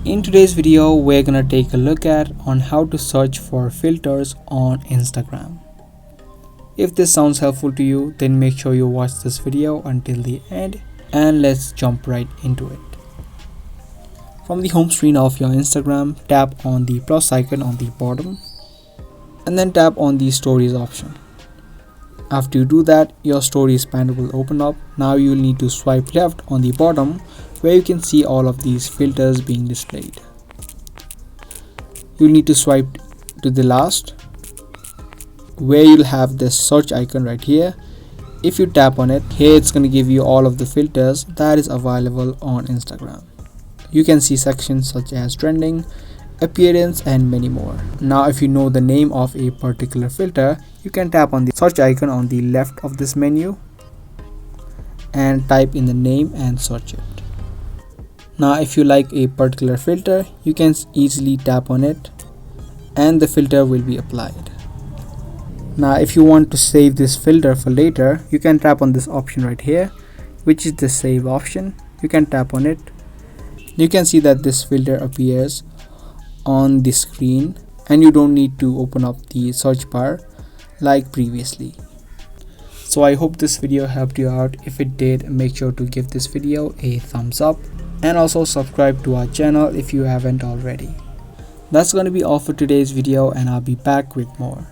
In today's video, we're gonna take a look at on how to search for filters on Instagram. If this sounds helpful to you, then make sure you watch this video until the end and let's jump right into it. From the home screen of your Instagram, tap on the plus icon on the bottom and then tap on the stories option. After you do that, your stories panel will open up. Now you'll need to swipe left on the bottom where you can see all of these filters being displayed. You'll need to swipe to the last where you'll have this search icon right here. If you tap on it, here it's going to give you all of the filters that is available on Instagram. You can see sections such as trending, appearance and many more. Now if you know the name of a particular filter, you can tap on the search icon on the left of this menu and type in the name and search it. Now if you like a particular filter, you can easily tap on it and the filter will be applied. Now if you want to save this filter for later, you can tap on this option right here, which is the save option. You can tap on it. You can see that this filter appears on the screen and you don't need to open up the search bar like previously. So I hope this video helped you out. If it did, make sure to give this video a thumbs up and also subscribe to our channel if you haven't already. That's going to be all for today's video and I'll be back with more.